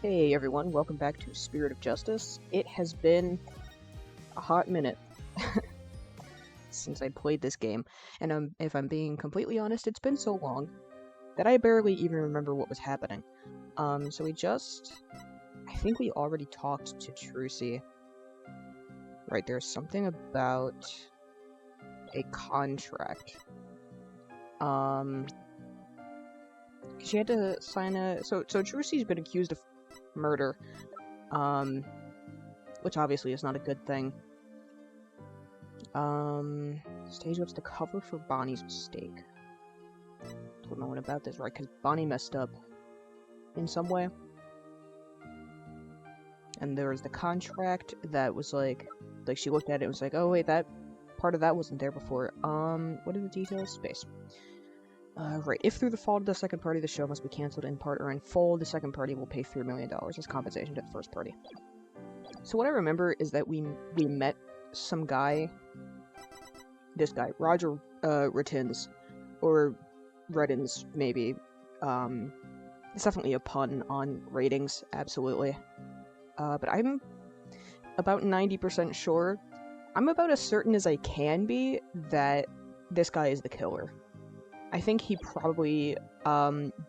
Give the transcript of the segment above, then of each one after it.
Hey everyone, welcome back to Spirit of Justice. It has been a hot minute since I played this game, and if I'm being completely honest, it's been so long that I barely even remember what was happening. So I think we already talked to Trucy. Right, there's something about a contract. She had to sign so Trucy's been accused of murder, which obviously is not a good thing. Stage up's the cover for Bonnie's mistake. Don't know what about this, right? Because Bonnie messed up in some way. And there was the contract that was like she looked at it and was like, oh wait, that part of that wasn't there before. What are the details? Space. Right. If through the fault of the second party, the show must be cancelled in part or in full, the second party will pay $3 million as compensation to the first party. So what I remember is that we met some guy, this guy, Roger Rittins, or Reddins, maybe. It's definitely a pun on ratings, absolutely. But I'm about 90% sure, I'm about as certain as I can be that this guy is the killer. I think he probably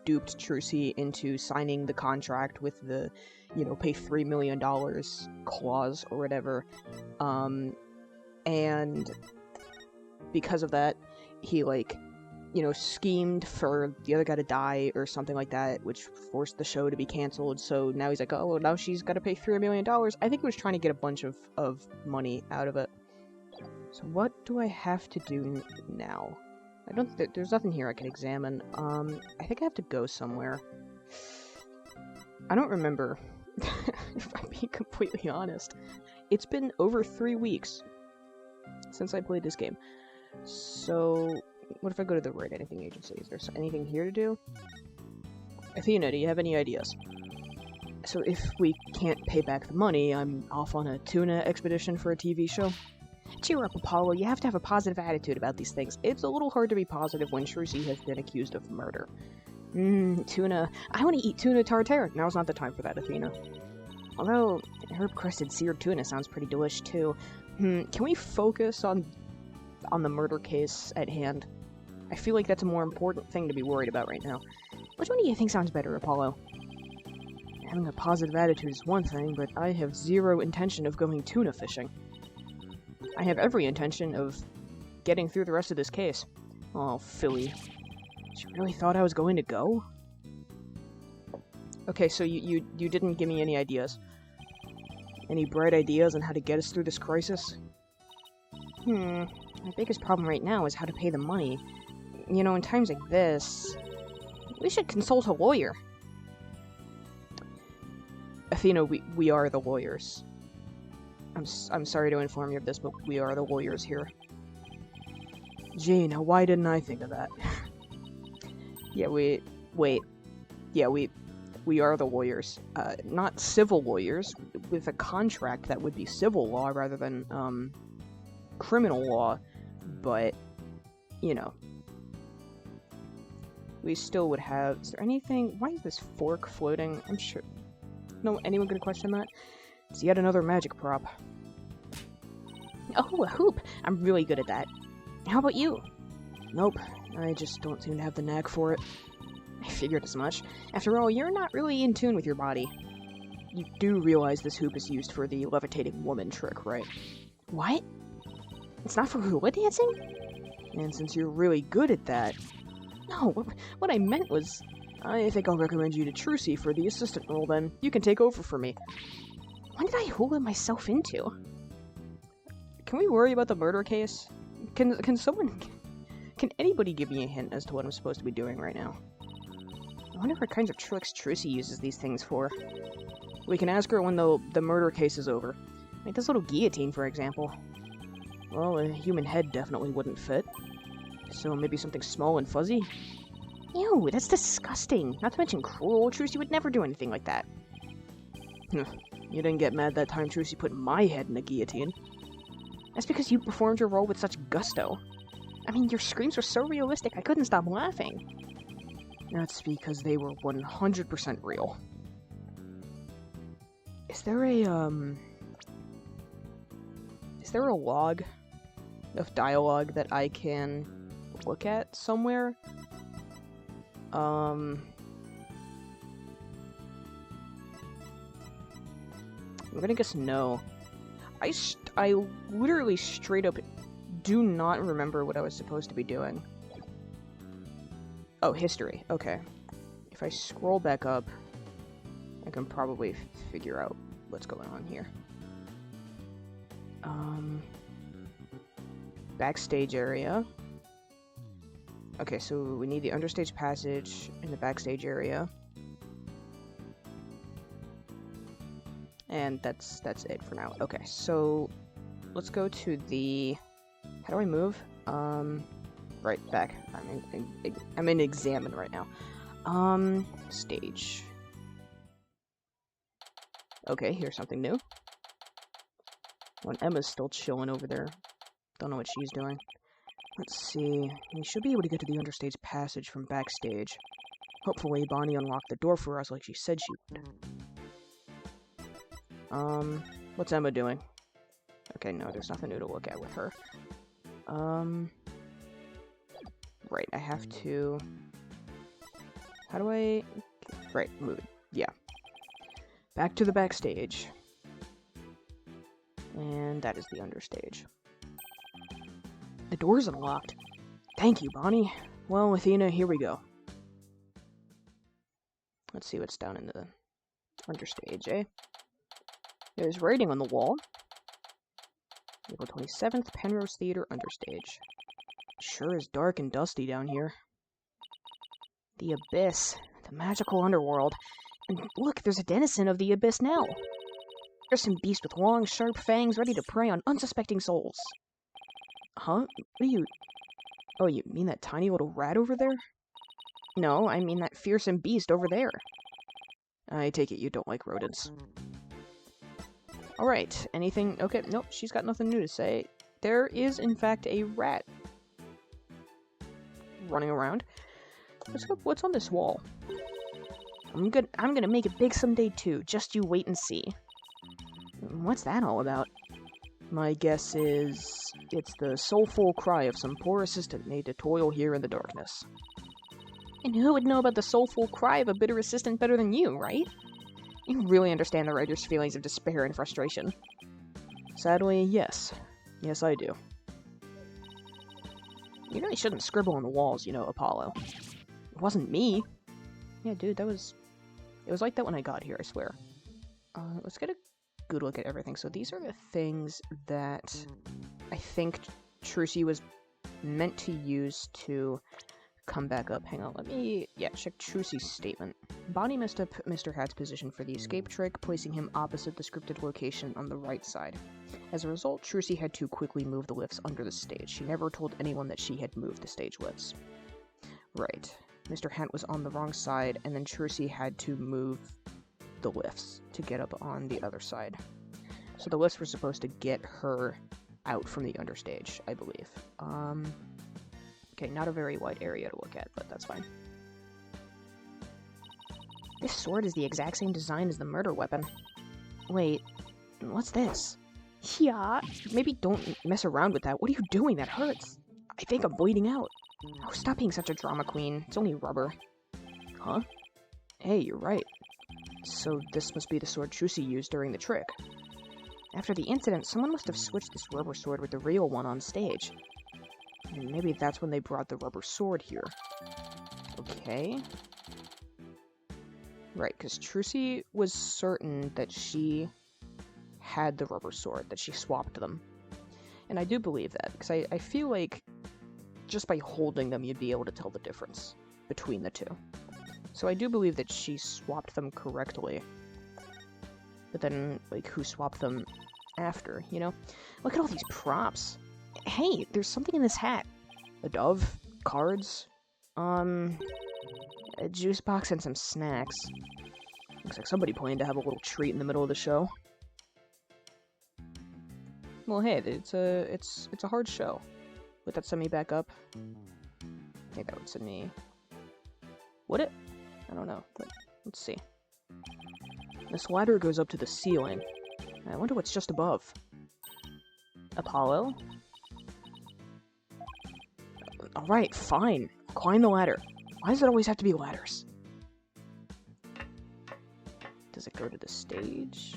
duped Trucy into signing the contract with the, pay $3 million clause or whatever. And because of that, he, schemed for the other guy to die or something like that, which forced the show to be canceled. So now he's like, oh, now she's got to pay $3 million. I think he was trying to get a bunch of money out of it. So what do I have to do now? There's nothing here I can examine. I think I have to go somewhere. I don't remember, if I'm being completely honest. It's been over 3 weeks since I played this game. So, what if I go to the Write Anything agency? Is there anything here to do? Athena, do you have any ideas? So if we can't pay back the money, I'm off on a tuna expedition for a TV show. Cheer up, Apollo. You have to have a positive attitude about these things. It's a little hard to be positive when Trucy has been accused of murder. Tuna. I want to eat tuna tartare. Now's not the time for that, Athena. Although, herb-crusted seared tuna sounds pretty delish, too. Can we focus on the murder case at hand? I feel like that's a more important thing to be worried about right now. Which one do you think sounds better, Apollo? Having a positive attitude is one thing, but I have zero intention of going tuna fishing. I have every intention of getting through the rest of this case. Oh, Philly. She really thought I was going to go? Okay, so you didn't give me any ideas. Any bright ideas on how to get us through this crisis? My biggest problem right now is how to pay the money. You know, in times like this, we should consult a lawyer. Athena, we are the lawyers. I'm sorry to inform you of this, but we are the lawyers here. Gee, now why didn't I think of that? Yeah, we are the lawyers. Not civil lawyers, with a contract that would be civil law rather than, criminal law, but, we still would have... Is there anything... Why is this fork floating? I'm sure... No, anyone gonna question that? It's yet another magic prop. Oh, a hoop! I'm really good at that. How about you? Nope. I just don't seem to have the knack for it. I figured as much. After all, you're not really in tune with your body. You do realize this hoop is used for the levitating woman trick, right? What? It's not for hula dancing? And since you're really good at that... No, what I meant was... I think I'll recommend you to Trucy for the assistant role then. You can take over for me. When did I hula myself into? Can we worry about the murder case? Can anybody give me a hint as to what I'm supposed to be doing right now? I wonder what kinds of tricks Trucy uses these things for. We can ask her when the murder case is over. Like this little guillotine, for example. Well, a human head definitely wouldn't fit. So maybe something small and fuzzy? Ew, that's disgusting. Not to mention cruel. Trucy would never do anything like that. You didn't get mad that time Trucy put my head in a guillotine. That's because you performed your role with such gusto. I mean, your screams were so realistic, I couldn't stop laughing. That's because they were 100% real. Is there a log of dialogue that I can look at somewhere? I'm gonna guess no. I literally straight up do not remember what I was supposed to be doing. Oh, history. Okay. If I scroll back up, I can probably figure out what's going on here. Backstage area. Okay, so we need the understage passage in the backstage area. And that's it for now. Okay, so let's go to the... How do I move? Right, back. I'm in examine right now. Stage. Okay, here's something new. When Emma's still chilling over there. Don't know what she's doing. Let's see. We should be able to get to the understage passage from backstage. Hopefully Bonnie unlocked the door for us like she said she would. What's Emma doing? Okay, no, there's nothing new to look at with her. Right, I have to... How do I... Right, move it. Yeah. Back to the backstage. And that is the understage. The door's unlocked. Thank you, Bonnie. Well, Athena, here we go. Let's see what's down in the understage, eh? There's writing on the wall. April 27th, Penrose Theater, understage. Sure is dark and dusty down here. The Abyss. The magical underworld. And look, there's a denizen of the Abyss now. There's some beast with long, sharp fangs ready to prey on unsuspecting souls. Huh? What do you... Oh, you mean that tiny little rat over there? No, I mean that fearsome beast over there. I take it you don't like rodents. Alright, anything... Okay, nope, she's got nothing new to say. There is, in fact, a rat running around. What's on this wall? I'm gonna make it big someday too. Just you wait and see. What's that all about? My guess is it's the soulful cry of some poor assistant made to toil here in the darkness. And who would know about the soulful cry of a bitter assistant better than you, right? You really understand the writer's feelings of despair and frustration. Sadly, yes. Yes, I do. You really shouldn't scribble on the walls, you know, Apollo. It wasn't me. Yeah, dude, that was... It was like that when I got here, I swear. Let's get a good look at everything. So these are the things that I think Trucy was meant to use to come back up. Hang on, let me... Yeah, check Trucy's statement. Bonnie messed up Mr. Hat's position for the escape trick, placing him opposite the scripted location on the right side. As a result, Trucy had to quickly move the lifts under the stage. She never told anyone that she had moved the stage lifts. Right. Mr. Hat was on the wrong side, and then Trucy had to move the lifts to get up on the other side. So the lifts were supposed to get her out from the understage, I believe. Okay, not a very wide area to look at, but that's fine. This sword is the exact same design as the murder weapon. Wait, what's this? Yeah, maybe don't mess around with that. What are you doing? That hurts. I think I'm bleeding out. Oh, stop being such a drama queen. It's only rubber. Huh? Hey, you're right. So this must be the sword Trucy used during the trick. After the incident, someone must have switched this rubber sword with the real one on stage. And maybe that's when they brought the rubber sword here. Okay. Right, because Trucy was certain that she had the rubber sword, that she swapped them. And I do believe that, because I feel like just by holding them, you'd be able to tell the difference between the two. So I do believe that she swapped them correctly. But then, like, who swapped them after, you know? Look at all these props. Hey, there's something in this hat. A dove, cards, a juice box, and some snacks. Looks like somebody planned to have a little treat in the middle of the show. Well, hey, it's a hard show. Would that send me back up? I think that would send me... Would it? I don't know, but let's see. This ladder goes up to the ceiling. I wonder what's just above. Apollo? Alright, fine. Climb the ladder. Why does it always have to be ladders? Does it go to the stage?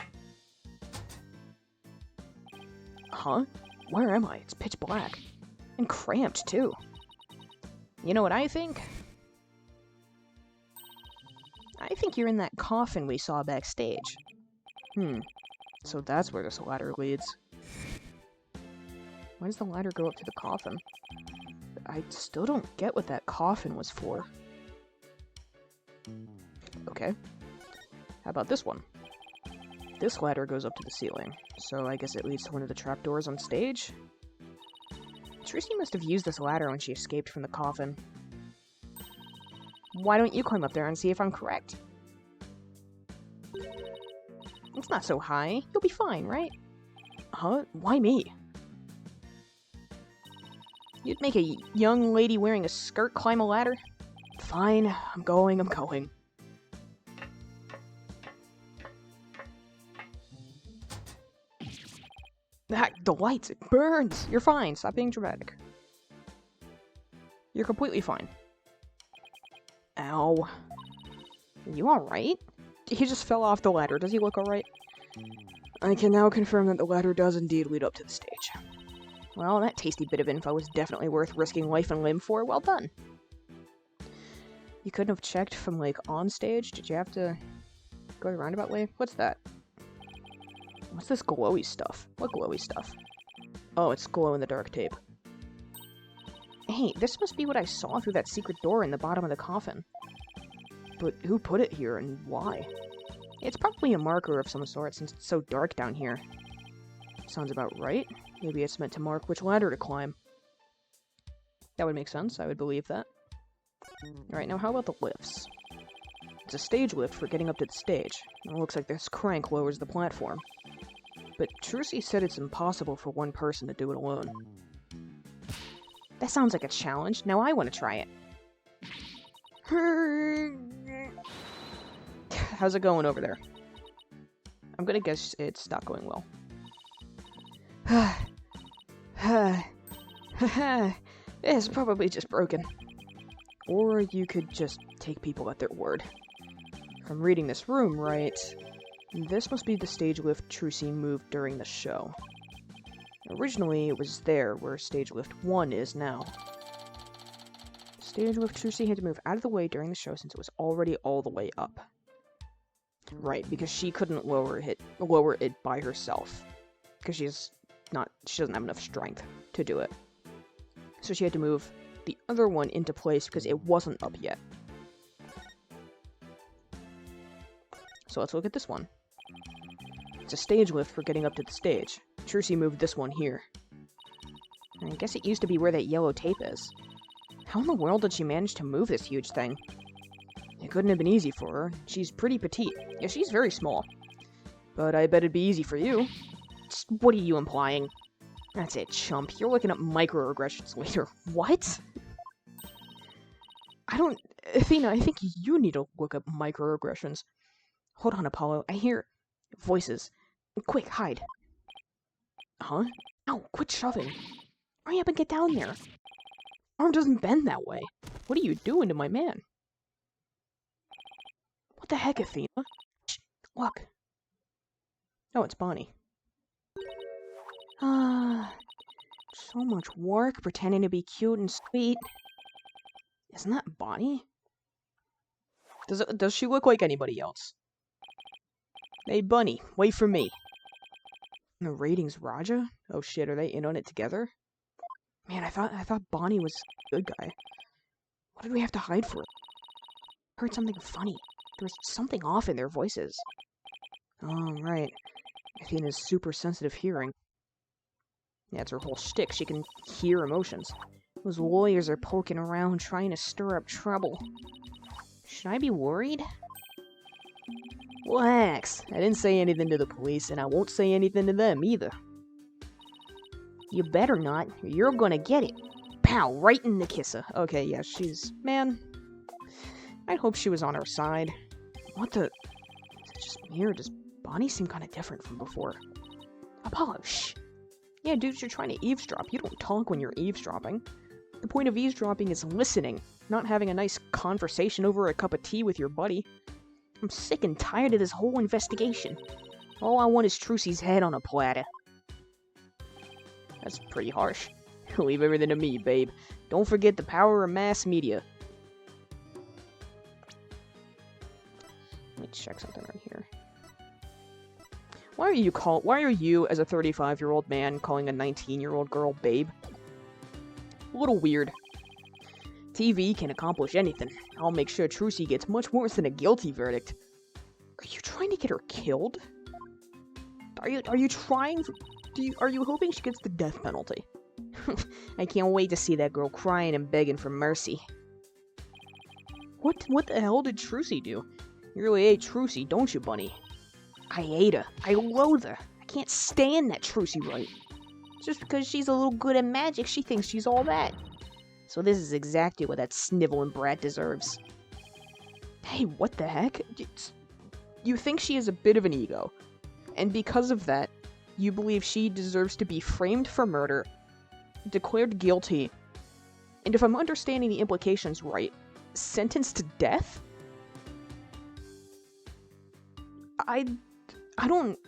Huh? Where am I? It's pitch black. And cramped, too. You know what I think? I think you're in that coffin we saw backstage. So that's where this ladder leads. Why does the ladder go up to the coffin? I still don't get what that coffin was for. Okay. How about this one? This ladder goes up to the ceiling, so I guess it leads to one of the trapdoors on stage? Trucy must have used this ladder when she escaped from the coffin. Why don't you climb up there and see if I'm correct? It's not so high. You'll be fine, right? Huh? Why me? You'd make a young lady wearing a skirt climb a ladder? Fine, I'm going. The lights, it burns! You're fine, stop being dramatic. You're completely fine. Ow. Are you alright? He just fell off the ladder. Does he look alright? I can now confirm that the ladder does indeed lead up to the stage. Well, that tasty bit of info was definitely worth risking life and limb for. Well done. You couldn't have checked from, like, on stage? Did you have to go the roundabout way? What's that? What's this glowy stuff? What glowy stuff? Oh, it's glow-in-the-dark tape. Hey, this must be what I saw through that secret door in the bottom of the coffin. But who put it here and why? It's probably a marker of some sort since it's so dark down here. Sounds about right. Maybe it's meant to mark which ladder to climb. That would make sense. I would believe that. Alright, now how about the lifts? It's a stage lift for getting up to the stage. It looks like this crank lowers the platform. But Trucy said it's impossible for one person to do it alone. That sounds like a challenge. Now I want to try it. How's it going over there? I'm gonna guess it's not going well. It's probably just broken. Or you could just take people at their word. If I'm reading this room right, this must be the stage lift Trucy moved during the show. Originally, it was there where stage lift 1 is now. Stage lift Trucy had to move out of the way during the show since it was already all the way up. Right, because she couldn't lower it by herself. Because she doesn't have enough strength to do it. So she had to move the other one into place because it wasn't up yet. So let's look at this one. It's a stage lift for getting up to the stage. Trucy moved this one here. I guess it used to be where that yellow tape is. How in the world did she manage to move this huge thing? It couldn't have been easy for her. She's pretty petite. Yeah, she's very small. But I bet it'd be easy for you. What are you implying? That's it, chump. You're looking up microaggressions later. What? Athena, I think you need to look up microaggressions. Hold on, Apollo. I hear voices. Quick, hide. Huh? Ow, quit shoving. Hurry up and get down there. Arm doesn't bend that way. What are you doing to my man? What the heck, Athena? Shh, look. Oh, it's Bonnie. So much work pretending to be cute and sweet. Isn't that Bonnie? Does she look like anybody else? Hey, Bunny, wait for me. And the ratings, Raja? Oh shit, are they in on it together? Man, I thought Bonnie was a good guy. What did we have to hide for? I heard something funny. There was something off in their voices. Oh, right. Athena's super sensitive hearing. Yeah, it's her whole shtick. She can hear emotions. Those lawyers are poking around trying to stir up trouble. Should I be worried? Relax. I didn't say anything to the police, and I won't say anything to them either. You better not, or you're gonna get it. Pow! Right in the kisser. Okay, yeah, she's... Man. I hope she was on our side. What the... just me, or does Bonnie seem kind of different from before? Apollo, shh! Yeah, dude, you're trying to eavesdrop. You don't talk when you're eavesdropping. The point of eavesdropping is listening, not having a nice conversation over a cup of tea with your buddy. I'm sick and tired of this whole investigation. All I want is Trucy's head on a platter. That's pretty harsh. Leave everything to me, babe. Don't forget the power of mass media. Let me check something right here. Why are you, as a 35-year-old man, calling a 19-year-old girl babe? A little weird. TV can accomplish anything. I'll make sure Trucy gets much worse than a guilty verdict. Are you trying to get her killed? Are you trying? Are you hoping she gets the death penalty? I can't wait to see that girl crying and begging for mercy. What the hell did Trucy do? You really hate Trucy, don't you, Bunny? I hate her. I loathe her. I can't stand that Trucy right. Just because she's a little good at magic, she thinks she's all that. So this is exactly what that sniveling brat deserves. Hey, what the heck? You think she has a bit of an ego. And because of that, you believe she deserves to be framed for murder, declared guilty, and if I'm understanding the implications right, sentenced to death? I don't...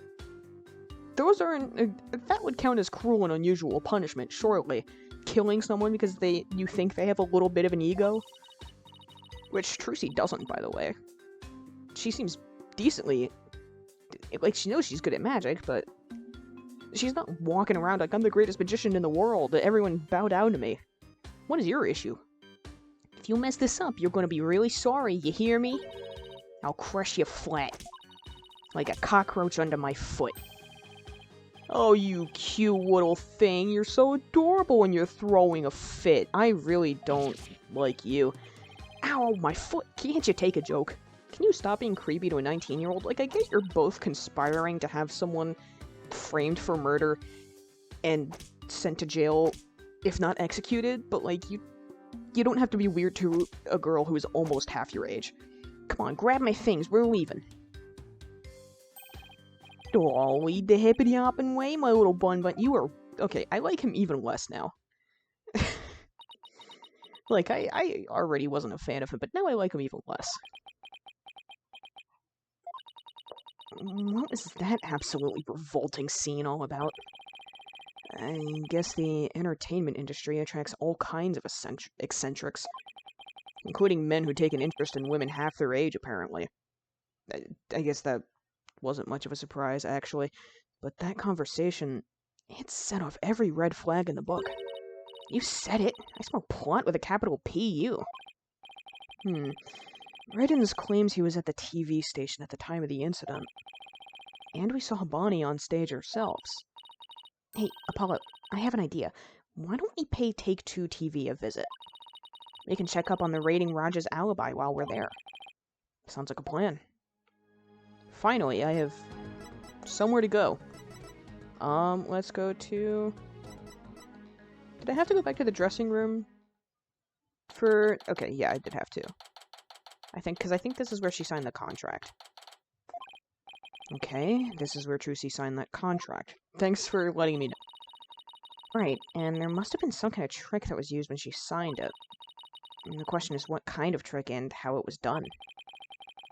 Those aren't... That would count as cruel and unusual punishment, surely. Killing someone because you think they have a little bit of an ego? Which Trucy doesn't, by the way. She seems decently... Like, she knows she's good at magic, but... She's not walking around like I'm the greatest magician in the world, that everyone bow down to me. What is your issue? If you mess this up, you're gonna be really sorry, you hear me? I'll crush you flat. Like a cockroach under my foot. Oh, you cute little thing. You're so adorable when you're throwing a fit. I really don't like you. Ow, my foot. Can't you take a joke? Can you stop being creepy to a 19-year-old? Like, I get you're both conspiring to have someone framed for murder and sent to jail, if not executed, but, like, you don't have to be weird to a girl who is almost half your age. Come on, grab my things. We're leaving. Oh, lead the hippity-hopping way, my little bun, but you are... Okay, I like him even less now. Like, I already wasn't a fan of him, but now I like him even less. What was that absolutely revolting scene all about? I guess the entertainment industry attracts all kinds of eccentrics, including men who take an interest in women half their age, apparently. I guess that wasn't much of a surprise, actually, but that conversation, it set off every red flag in the book. You said it. I smell plot with a capital P-U. Reddens claims he was at the TV station at the time of the incident. And we saw Bonnie on stage ourselves. Hey, Apollo, I have an idea. Why don't we pay Take-Two TV a visit? We can check up on the Raiding Raja's alibi while we're there. Sounds like a plan. Finally, I have somewhere to go. Let's go to... Did I have to go back to the dressing room? Okay, yeah, I did have to. Because I think this is where she signed the contract. Okay, this is where Trucy signed that contract. Thanks for letting me know. Right, and there must have been some kind of trick that was used when she signed it. And the question is what kind of trick and how it was done.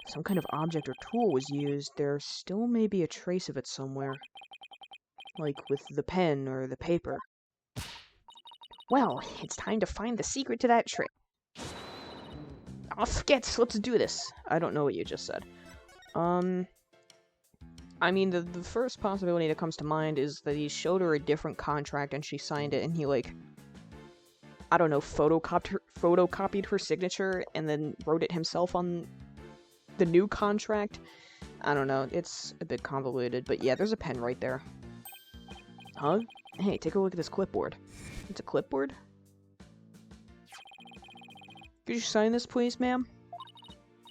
Some kind of object or tool was used, there still may be a trace of it somewhere. Like with the pen or the paper. Well, it's time to find the secret to that trick. Oh, skits, let's do this. I don't know what you just said. I mean, the first possibility that comes to mind is that he showed her a different contract and she signed it and he, like, I don't know, photocopied her signature and then wrote it himself on the new contract. I don't know, it's a bit convoluted, but yeah, there's a pen right there. Huh? Hey, take a look at this clipboard. It's a clipboard? Could you sign this, please, ma'am?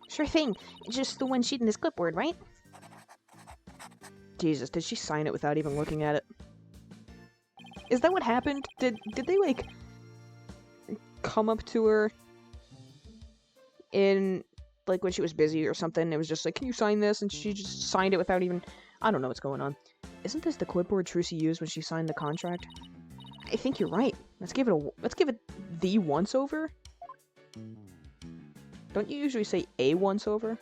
Sure thing. It's just the one sheet in this clipboard, right? Jesus, did she sign it without even looking at it? Is that what happened? Did they, like, come up to her in like, when she was busy or something, it was just like, can you sign this? And she just signed it without even... I don't know what's going on. Isn't this the clipboard Trucy used when she signed the contract? I think you're right. Let's give it the once-over? Don't you usually say a once-over?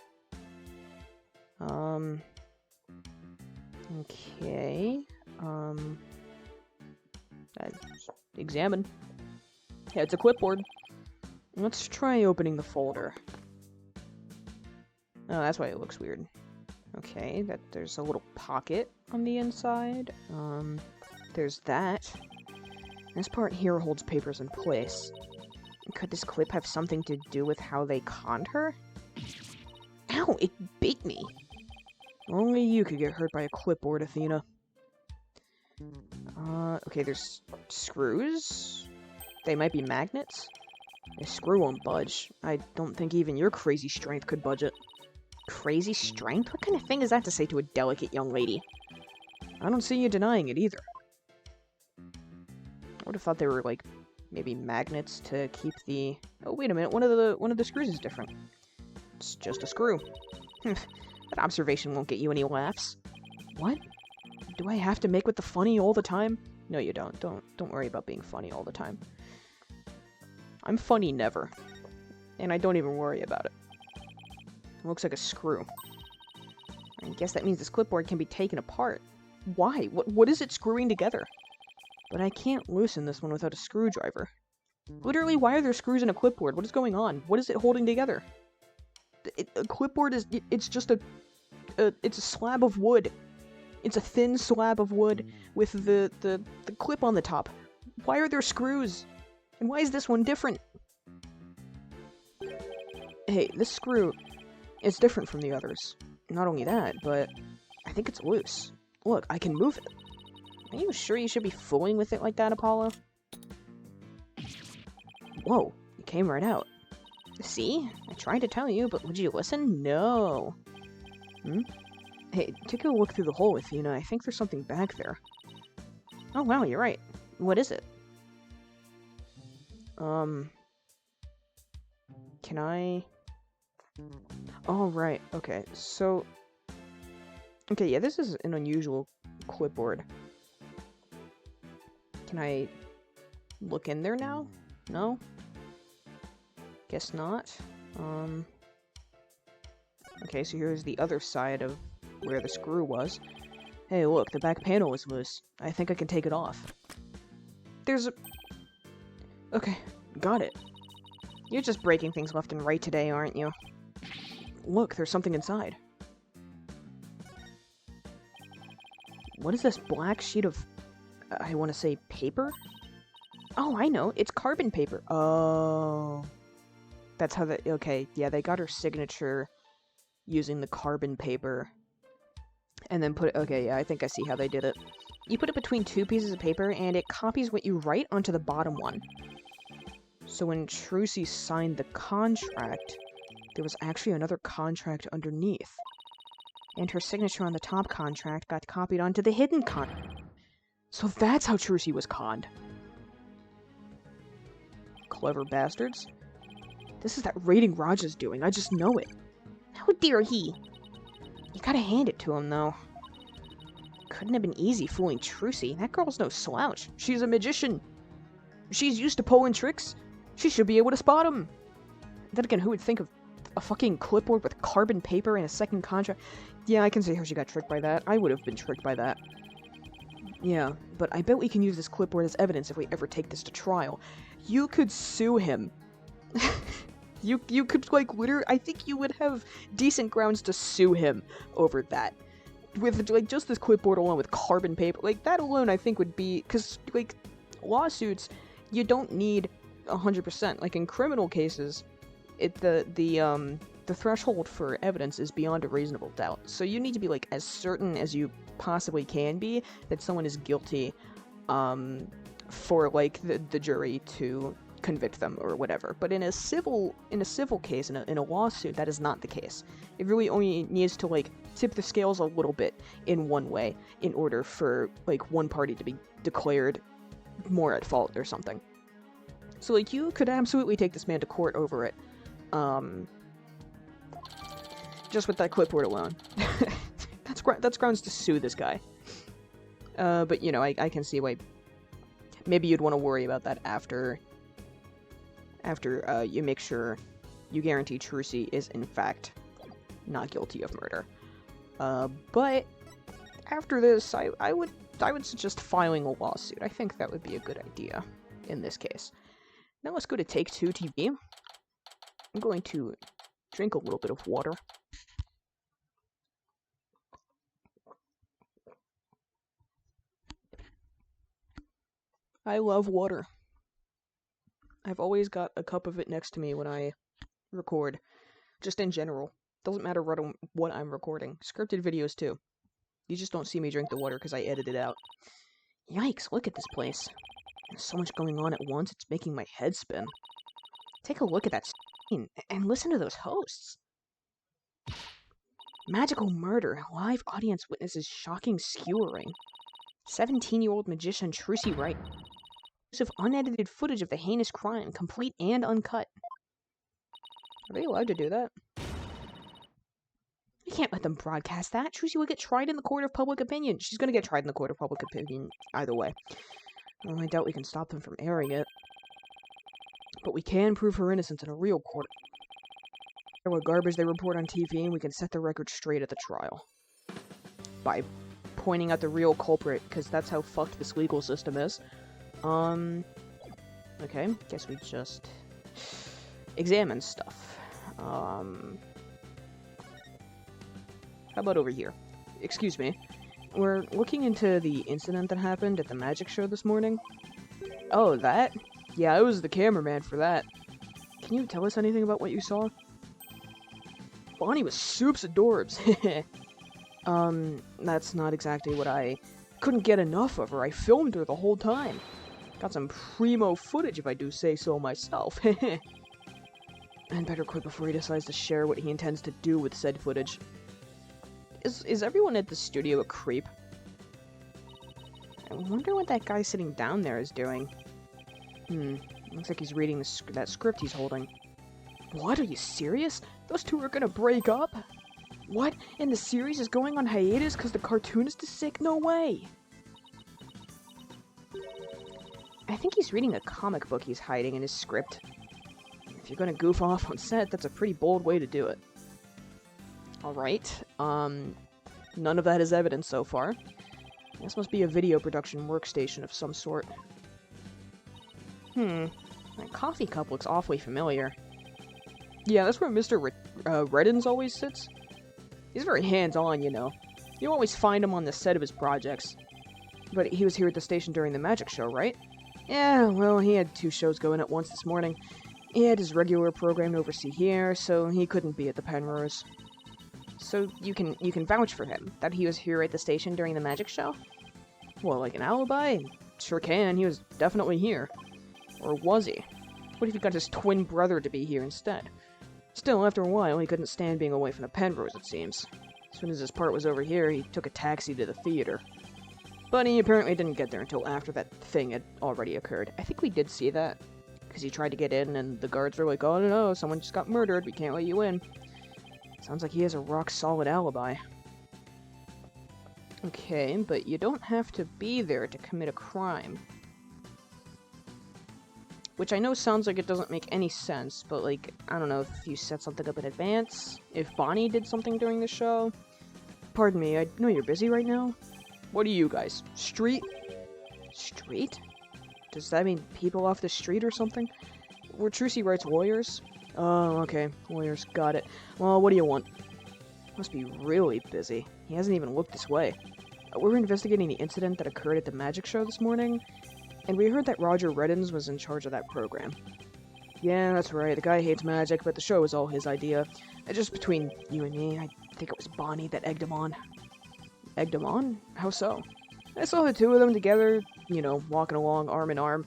Okay. Examine. Yeah, it's a clipboard. Let's try opening the folder. Oh, that's why it looks weird. Okay, there's a little pocket on the inside. There's that. This part here holds papers in place. Could this clip have something to do with how they conned her? Ow, it bit me! Only you could get hurt by a clipboard, Athena. Okay, there's screws? They might be magnets? A screw won't budge. I don't think even your crazy strength could budge it. Crazy strength? What kind of thing is that to say to a delicate young lady? I don't see you denying it either. I would have thought they were, like, maybe magnets to keep the... Oh, wait a minute, one of the screws is different. It's just a screw. That observation won't get you any laughs. What? Do I have to make with the funny all the time? No, you don't. Don't worry about being funny all the time. I'm funny never. And I don't even worry about it. It looks like a screw. I guess that means this clipboard can be taken apart. Why? What is it screwing together? But I can't loosen this one without a screwdriver. Literally, why are there screws in a clipboard? What is going on? What is it holding together? A clipboard is... It's just it's a slab of wood. It's a thin slab of wood with the clip on the top. Why are there screws? And why is this one different? Hey, this screw is different from the others. Not only that, but I think it's loose. Look, I can move it. Are you sure you should be fooling with it like that, Apollo? Whoa, it came right out. See? I tried to tell you, but would you listen? No. Hey, take a look through the hole, Athena. I think there's something back there. Oh, wow, you're right. What is it? Can I... Oh, right. Okay, so... Okay, yeah, this is an unusual clipboard. Can I look in there now? No? Guess not. Okay, so here's the other side of where the screw was. Hey, look, the back panel is loose. I think I can take it off. There's a... Okay, got it. You're just breaking things left and right today, aren't you? Look, there's something inside. What is this black sheet of... I want to say paper? Oh, I know. It's carbon paper. Oh. That's how the... Okay, yeah, they got her signature using the carbon paper. And then put it... Okay, yeah, I think I see how they did it. You put it between two pieces of paper, and it copies what you write onto the bottom one. So when Trucy signed the contract, there was actually another contract underneath. And her signature on the top contract got copied onto the hidden contract. So that's how Trucy was conned. Clever bastards. This is that raiding Raj is doing, I just know it. How dare he? You gotta hand it to him, though. Couldn't have been easy fooling Trucy. That girl's no slouch. She's a magician. She's used to pulling tricks. She should be able to spot him. Then again, who would think of a fucking clipboard with carbon paper and a second contract? Yeah, I can see how she got tricked by that. I would have been tricked by that. Yeah, but I bet we can use this clipboard as evidence if we ever take this to trial. You could sue him. You could, like, literally... I think you would have decent grounds to sue him over that. With, like, just this clipboard alone with carbon paper. Like, that alone I think would be... Because, like, lawsuits, you don't need 100%. Like, in criminal cases, the threshold for evidence is beyond a reasonable doubt. So you need to be, like, as certain as you possibly can be that someone is guilty, for, like, the jury to convict them or whatever. But in a civil case, in a lawsuit, that is not the case. It really only needs to, like, tip the scales a little bit in one way in order for, like, one party to be declared more at fault or something. So, like, you could absolutely take this man to court over it. Just with that clipboard alone. That's grounds to sue this guy. But, you know, I can see why maybe you'd want to worry about that after you make sure you guarantee Trucy is, in fact, not guilty of murder. But after this, I would suggest filing a lawsuit. I think that would be a good idea in this case. Now let's go to Take-Two TV. I'm going to drink a little bit of water. I love water. I've always got a cup of it next to me when I record. Just in general. Doesn't matter what I'm recording. Scripted videos too. You just don't see me drink the water because I edit it out. Yikes, look at this place. There's so much going on at once, it's making my head spin. Take a look at that scene, and listen to those hosts. Magical murder. Live audience witnesses shocking skewering. 17-year-old magician Trucy Wright. Use of unedited footage of the heinous crime, complete and uncut. Are they allowed to do that? We can't let them broadcast that. Trucy will get tried in the court of public opinion. She's gonna get tried in the court of public opinion either way. Well, I doubt we can stop them from airing it. But we can prove her innocence in a real court. No matter what garbage they report on TV, and we can set the record straight at the trial. By pointing out the real culprit, because that's how fucked this legal system is. Okay, guess we just examine stuff. How about over here? Excuse me. We're looking into the incident that happened at the magic show this morning. Oh, that? Yeah, I was the cameraman for that. Can you tell us anything about what you saw? Bonnie was soups adorbs. That's not exactly what I... Couldn't get enough of her. I filmed her the whole time. Got some primo footage if I do say so myself. I'd better quit before he decides to share what he intends to do with said footage. Is everyone at the studio a creep? I wonder what that guy sitting down there is doing. Looks like he's reading that script he's holding. What? Are you serious? Those two are gonna break up? What? And the series is going on hiatus because the cartoonist is sick? No way! I think he's reading a comic book he's hiding in his script. If you're gonna goof off on set, that's a pretty bold way to do it. Alright, none of that is evidence so far. This must be a video production workstation of some sort. That coffee cup looks awfully familiar. Yeah, that's where Mr. Reddens always sits. He's very hands-on, you know. You always find him on the set of his projects. But he was here at the station during the magic show, right? Yeah, well, he had 2 shows going at once this morning. He had his regular program to oversee here, so he couldn't be at the Penrose. So you can vouch for him, that he was here at the station during the magic show? Well, like an alibi? Sure can, he was definitely here. Or was he? What if he got his twin brother to be here instead? Still, after a while, he couldn't stand being away from the Penrose, it seems. As soon as his part was over here, he took a taxi to the theater. But he apparently didn't get there until after that thing had already occurred. I think we did see that, because he tried to get in, and the guards were like, oh no, someone just got murdered, we can't let you in. Sounds like he has a rock-solid alibi. Okay, but you don't have to be there to commit a crime. Which I know sounds like it doesn't make any sense, but like, I don't know, if you set something up in advance, if Bonnie did something during the show. Pardon me, I know you're busy right now. What are you guys, street? Street? Does that mean people off the street or something? We're Trucy Wright's lawyers? Oh, okay, lawyers, got it. Well, what do you want? Must be really busy. He hasn't even looked this way. We're investigating the incident that occurred at the magic show this morning, and we heard that Roger Reddens was in charge of that program. Yeah, that's right, the guy hates magic, but the show was all his idea. Just between you and me, I think it was Bonnie that egged him on. Egged him on? How so? I saw the 2 of them together, you know, walking along arm in arm.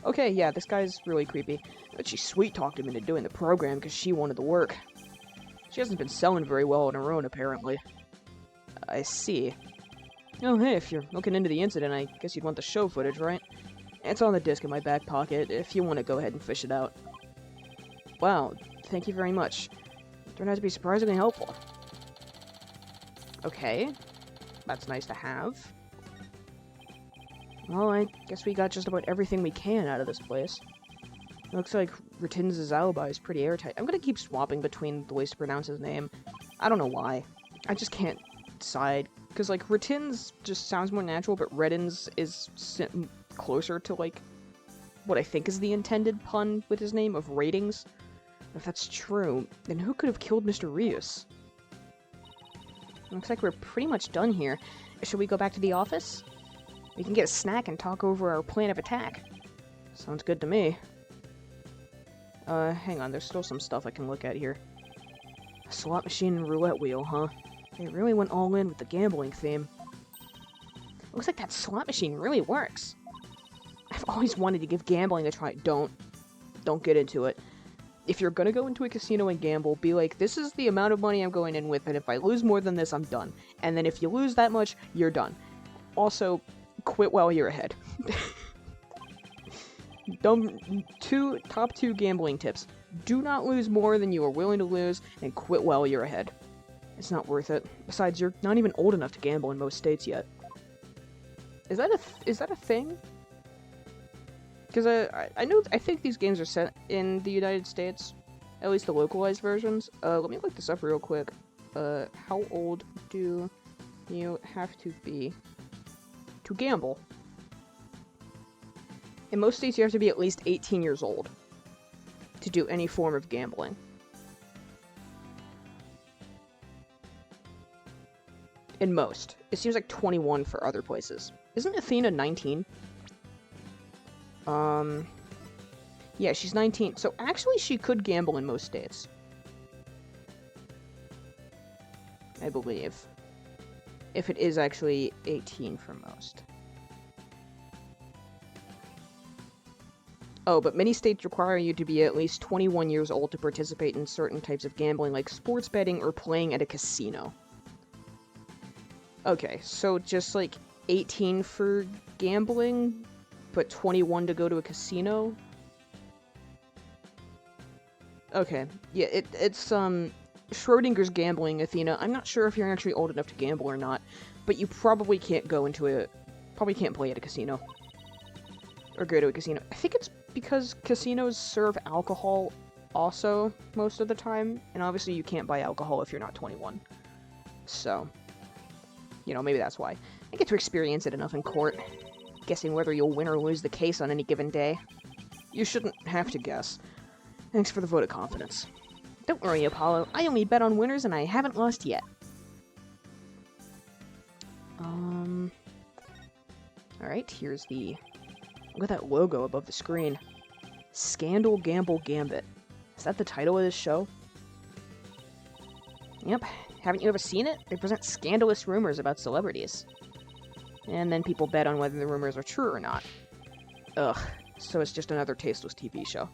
Okay, yeah, this guy's really creepy. But she sweet-talked him into doing the program because she wanted the work. She hasn't been selling very well on her own, apparently. I see. Oh, hey, if you're looking into the incident, I guess you'd want the show footage, right? It's on the disc in my back pocket, if you want to go ahead and fish it out. Wow, thank you very much. It turned out to be surprisingly helpful. Okay. That's nice to have. Well, I guess we got just about everything we can out of this place. Looks like Retin's alibi is pretty airtight. I'm gonna keep swapping between the ways to pronounce his name. I don't know why. I just can't decide. Because, like, Retin's just sounds more natural, but Redden's is closer to, like, what I think is the intended pun with his name of ratings. If that's true, then who could have killed Mr. Rios? Looks like we're pretty much done here. Should we go back to the office? We can get a snack and talk over our plan of attack. Sounds good to me. Hang on, there's still some stuff I can look at here. A slot machine and roulette wheel, huh? They really went all in with the gambling theme. Looks like that slot machine really works. I've always wanted to give gambling a try. Don't get into it. If you're gonna go into a casino and gamble, be like, this is the amount of money I'm going in with, and if I lose more than this, I'm done. And then if you lose that much, you're done. Also, quit while you're ahead. Top two gambling tips. Do not lose more than you are willing to lose, and quit while you're ahead. It's not worth it. Besides, you're not even old enough to gamble in most states yet. Is that a thing? Because I think these games are set in the United States, at least the localized versions. Let me look this up real quick. How old do you have to be to gamble? In most states, you have to be at least 18 years old to do any form of gambling. In most. It seems like 21 for other places. Isn't Athena 19? Yeah, she's 19. So actually, she could gamble in most states. I believe. If it is actually 18 for most. Oh, but many states require you to be at least 21 years old to participate in certain types of gambling, like sports betting or playing at a casino. Okay, so just like 18 for gambling, but 21 to go to a casino? Okay, yeah, it's Schrodinger's gambling, Athena. I'm not sure if you're actually old enough to gamble or not, but you probably can't probably can't play at a casino. Or go to a casino. I think it's because casinos serve alcohol also most of the time, and obviously you can't buy alcohol if you're not 21. So, you know, maybe that's why. I get to experience it enough in court, guessing whether you'll win or lose the case on any given day. You shouldn't have to guess. Thanks for the vote of confidence. Don't worry, Apollo. I only bet on winners and I haven't lost yet. Alright, here's the... Look at that logo above the screen. Scandal Gamble Gambit. Is that the title of this show? Yep. Haven't you ever seen it? They present scandalous rumors about celebrities. And then people bet on whether the rumors are true or not. Ugh. So it's just another tasteless TV show.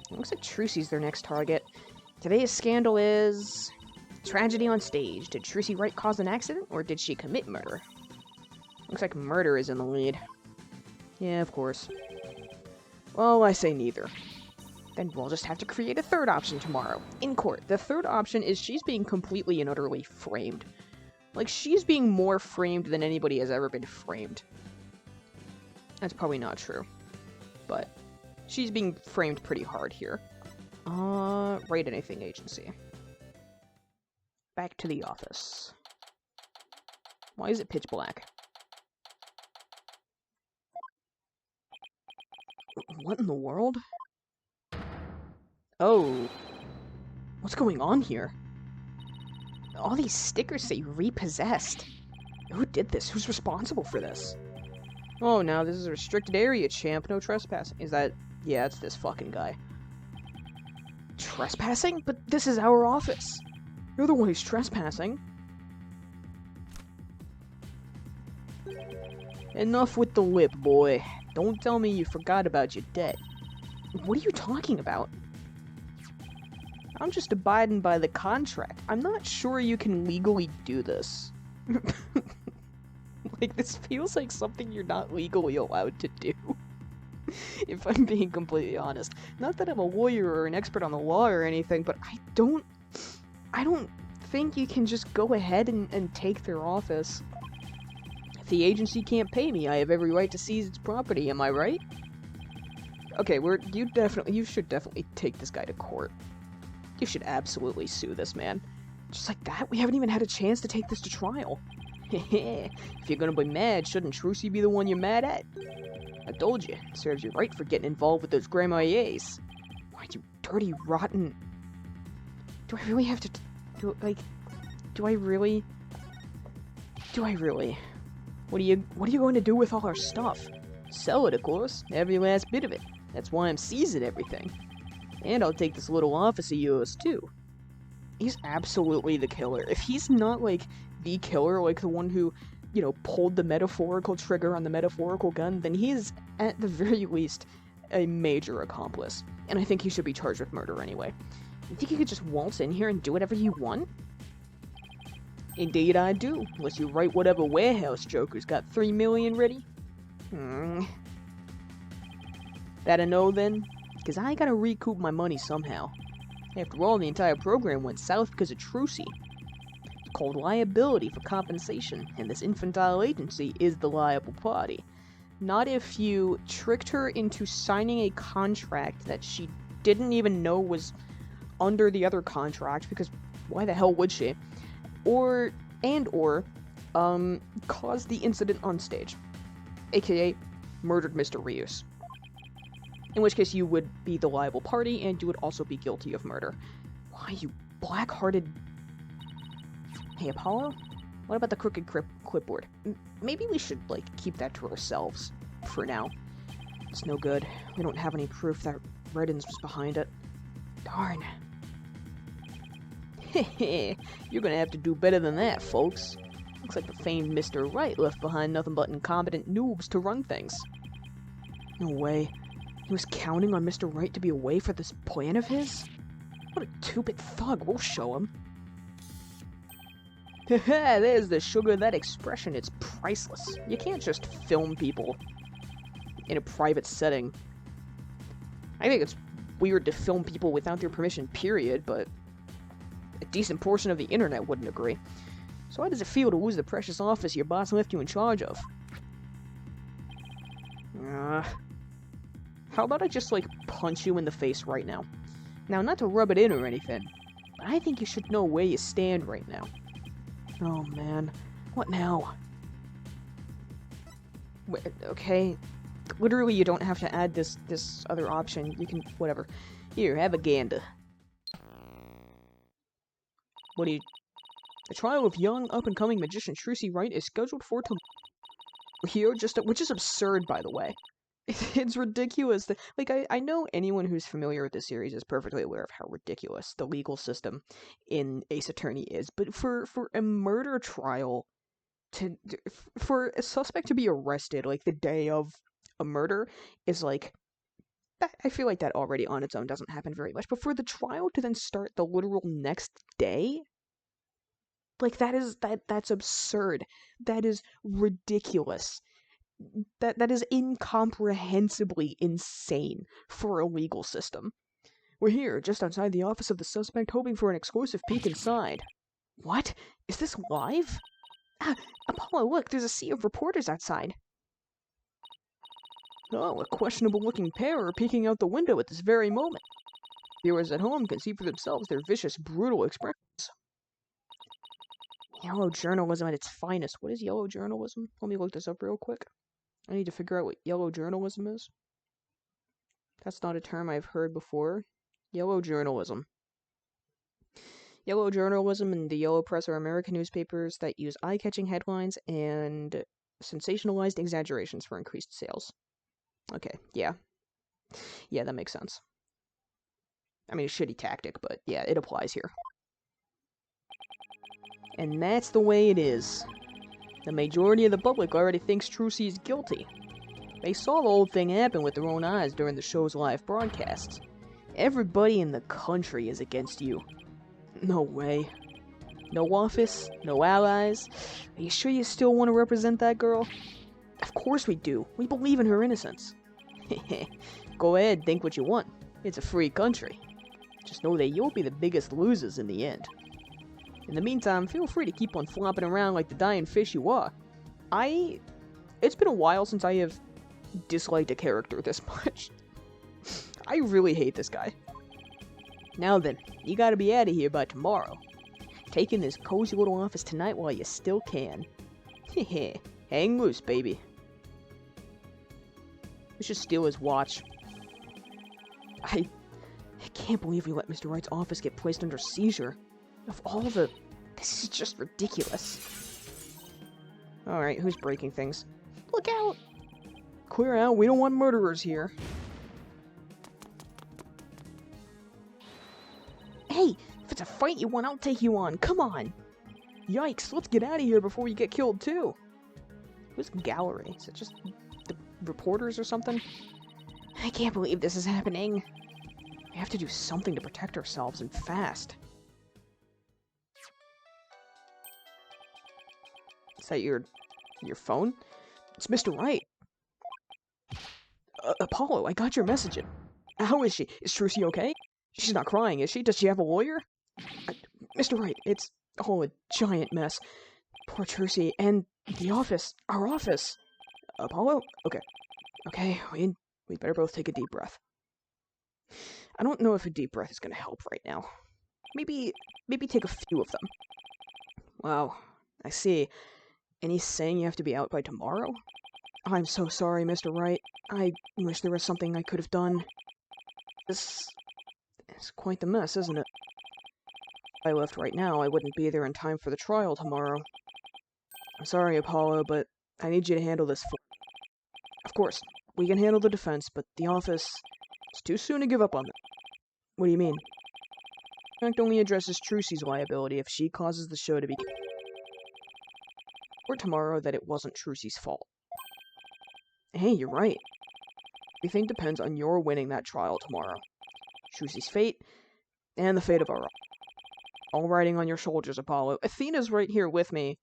It looks like Trucy's their next target. Today's scandal is... Tragedy on stage. Did Trucy Wright cause an accident, or did she commit murder? Looks like murder is in the lead. Yeah, of course. Well, I say neither. Then we'll just have to create a third option tomorrow. In court. The third option is she's being completely and utterly framed. Like, she's being more framed than anybody has ever been framed. That's probably not true. But she's being framed pretty hard here. Write anything agency. Back to the office. Why is it pitch black? What in the world? Oh. What's going on here? All these stickers say repossessed. Who did this? Who's responsible for this? Oh, now this is a restricted area, champ. No trespassing. Is that... Yeah, it's this fucking guy. Trespassing? But this is our office. You're the one who's trespassing. Enough with the lip, boy. Don't tell me you forgot about your debt. What are you talking about? I'm just abiding by the contract. I'm not sure you can legally do this. Like, this feels like something you're not legally allowed to do. If I'm being completely honest. Not that I'm a lawyer or an expert on the law or anything, but I don't think you can just go ahead and take their office. If the agency can't pay me, I have every right to seize its property, am I right? Okay, you should definitely take this guy to court. You should absolutely sue this man. Just like that, we haven't even had a chance to take this to trial. Heh. If you're gonna be mad, shouldn't Trucy be the one you're mad at? I told you, it serves you right for getting involved with those Grandmaries. Why, you dirty, rotten... Do I really have to... Do I really? What are you going to do with all our stuff? Sell it, of course. Every last bit of it. That's why I'm seizing everything. And I'll take this little office of yours, too. He's absolutely the killer. If he's not, like, the killer, like the one who, you know, pulled the metaphorical trigger on the metaphorical gun, then he is, at the very least, a major accomplice. And I think he should be charged with murder anyway. You think you could just waltz in here and do whatever you want? Indeed I do, unless you write whatever warehouse joker's got 3 million ready. That a no then? Cause I gotta recoup my money somehow. After all, the entire program went south because of Trucy. It's called liability for compensation, and this infantile agency is the liable party. Not if you tricked her into signing a contract that she didn't even know was under the other contract, because why the hell would she? Or caused the incident on stage, aka murdered Mr. Rios. In which case you would be the liable party, and you would also be guilty of murder. Why, you black-hearted... Hey, Apollo? What about the crooked clipboard? Maybe we should, like, keep that to ourselves, for now. It's no good. We don't have any proof that Reddens was behind it. Darn. Heh, you're gonna have to do better than that, folks. Looks like the famed Mr. Wright left behind nothing but incompetent noobs to run things. No way. He was counting on Mr. Wright to be away for this plan of his? What a two-bit thug, we'll show him. Haha, there's the sugar of that expression, it's priceless. You can't just film people in a private setting. I think it's weird to film people without their permission, period, but a decent portion of the internet wouldn't agree. So how does it feel to lose the precious office your boss left you in charge of? How about I just, like, punch you in the face right now? Now, not to rub it in or anything, but I think you should know where you stand right now. Oh, man. What now? Wait, okay. Literally, you don't have to add this other option. You can, whatever. Here, have a gander. What do you... The trial of young, up-and-coming magician Trucy Wright is scheduled for tomorrow. Which is absurd, by the way. It's ridiculous. Like, I know anyone who's familiar with this series is perfectly aware of how ridiculous the legal system in Ace Attorney is, but for a murder trial, for a suspect to be arrested, like, the day of a murder, is, like, I feel like that already on its own doesn't happen very much, but for the trial to then start the literal next day, like, that's absurd. That is ridiculous. That is incomprehensibly insane for a legal system. We're here, just outside the office of the suspect, hoping for an exclusive peek inside. What? Is this live? Apollo, look, there's a sea of reporters outside. Oh, a questionable-looking pair are peeking out the window at this very moment. Viewers at home can see for themselves their vicious, brutal expressions. Yellow journalism at its finest. What is yellow journalism? Let me look this up real quick. I need to figure out what yellow journalism is. That's not a term I've heard before. Yellow journalism. Yellow journalism and the yellow press are American newspapers that use eye-catching headlines and sensationalized exaggerations for increased sales. Okay, yeah. Yeah, that makes sense. I mean, a shitty tactic, but yeah, it applies here. And that's the way it is. The majority of the public already thinks Trucy is guilty. They saw the whole thing happen with their own eyes during the show's live broadcasts. Everybody in the country is against you. No way. No office, no allies. Are you sure you still want to represent that girl? Of course we do. We believe in her innocence. Go ahead, think what you want. It's a free country. Just know that you'll be the biggest losers in the end. In the meantime, feel free to keep on flopping around like the dying fish you are. It's been a while since I have disliked a character this much. I really hate this guy. Now then, you gotta be out of here by tomorrow. Take in this cozy little office tonight while you still can. Heh, hang loose, baby. We should steal his watch. I can't believe we let Mr. Wright's office get placed under seizure. Of all the... This is just ridiculous. Alright, who's breaking things? Look out! Clear out, we don't want murderers here. Hey, if it's a fight you want, I'll take you on. Come on! Yikes, let's get out of here before you get killed too. Who's gallery? Is it just the reporters or something? I can't believe this is happening. We have to do something to protect ourselves, and fast. Is that your phone? It's Mr. Wright. Apollo, I got your message. How is she? Is Trucy okay? She's not crying, is she? Does she have a lawyer? Mr. Wright, it's all a giant mess. Poor Trucy, and the office. Our office. Apollo? Okay, we better both take a deep breath. I don't know if a deep breath is gonna help right now. Maybe take a few of them. Wow, I see. And he's saying you have to be out by tomorrow? I'm so sorry, Mr. Wright. I wish there was something I could have done. This is quite the mess, isn't it? If I left right now, I wouldn't be there in time for the trial tomorrow. I'm sorry, Apollo, but I need you to handle this for... Of course, we can handle the defense, but the office... It's too soon to give up on them. What do you mean? The fact only addresses Trucy's liability if she causes the show to be... Or tomorrow that it wasn't Trucy's fault. Hey, you're right. Everything depends on your winning that trial tomorrow. Trucy's fate, and the fate of our own. All riding on your shoulders, Apollo. Athena's right here with me.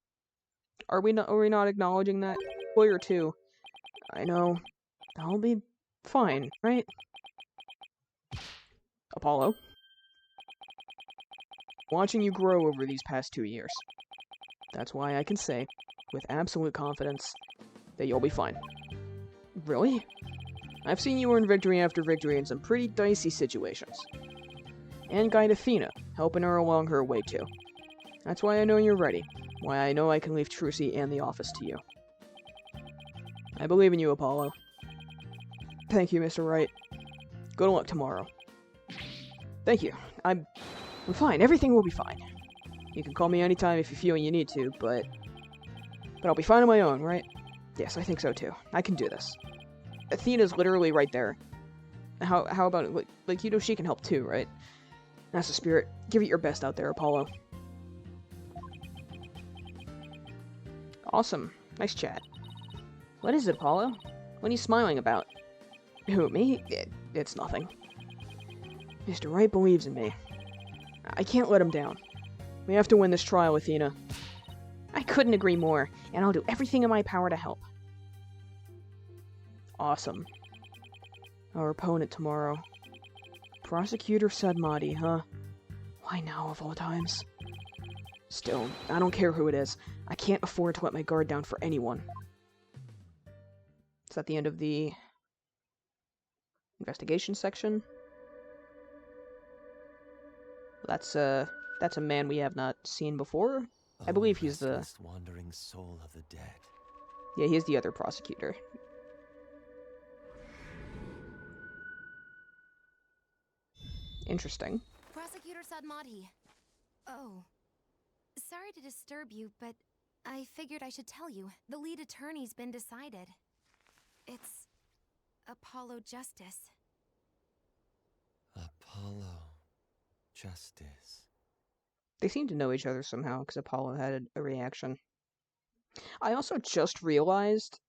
Are we not acknowledging that? Lawyer too. I know. I'll be fine, right? Apollo. Watching you grow over these past 2 years. That's why I can say, with absolute confidence, that you'll be fine. Really? I've seen you earn victory after victory in some pretty dicey situations. And guide Athena, helping her along her way too. That's why I know you're ready. Why I know I can leave Trucy and the office to you. I believe in you, Apollo. Thank you, Mr. Wright. Good luck tomorrow. Thank you. I'm fine. Everything will be fine. You can call me anytime if you feel you need to, but I'll be fine on my own, right? Yes, I think so too. I can do this. Athena's literally right there. How about it? Like, you know she can help too, right? That's the spirit. Give it your best out there, Apollo. Awesome. Nice chat. What is it, Apollo? What are you smiling about? Who, me? It's nothing. Mr. Wright believes in me. I can't let him down. We have to win this trial, Athena. I couldn't agree more, and I'll do everything in my power to help. Awesome. Our opponent tomorrow. Prosecutor Sadmati, huh? Why now, of all times? Still, I don't care who it is. I can't afford to let my guard down for anyone. Is that the end of the investigation section? That's a man we have not seen before. I believe he's the wandering soul of the dead. Yeah, he's the other prosecutor. Interesting. Prosecutor Sadmati. Oh. Sorry to disturb you, but I figured I should tell you. The lead attorney's been decided. It's Apollo Justice. Apollo Justice. They seem to know each other somehow, because Apollo had a reaction. I also just realized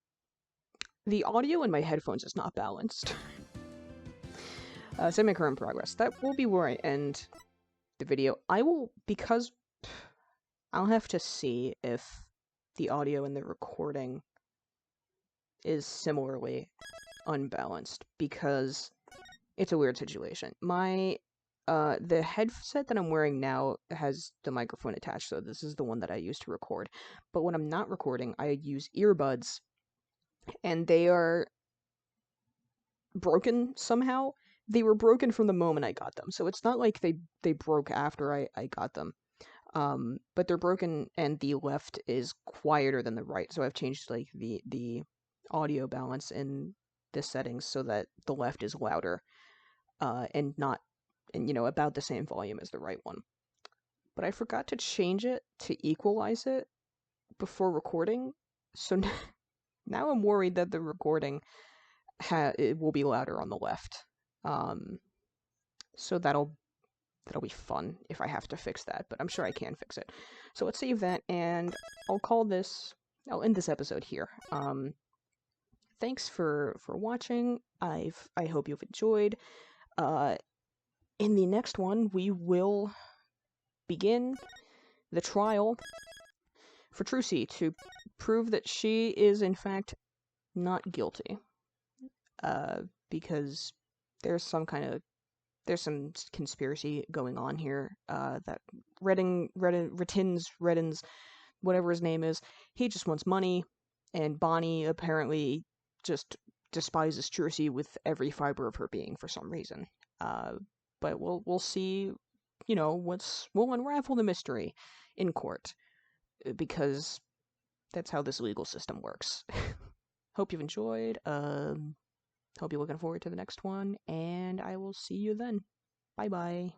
the audio in my headphones is not balanced. Semi-current progress. That will be where I end the video. Because I'll have to see if the audio in the recording is similarly unbalanced, because it's a weird situation. My The headset that I'm wearing now has the microphone attached, so this is the one that I use to record. But when I'm not recording, I use earbuds, and they are broken somehow. They were broken from the moment I got them, so it's not like they broke after I got them. But they're broken, and the left is quieter than the right, so I've changed like the audio balance in the settings so that the left is louder, and not, and about the same volume as the right one. But I forgot to change it to equalize it before recording, so now I'm worried that the recording it will be louder on the left. So that'll be fun if I have to fix that, but I'm sure I can fix it. So let's save that, and I'll end this episode here. Thanks for watching. I hope you've enjoyed. In the next one, we will begin the trial for Trucy to prove that she is in fact not guilty. Because there's some conspiracy going on here, that Reddins, whatever his name is, he just wants money, and Bonnie apparently just despises Trucy with every fiber of her being for some reason. But we'll see, we'll unravel the mystery in court, because that's how this legal system works. Hope you've enjoyed. Hope you're looking forward to the next one, and I will see you then. Bye-bye.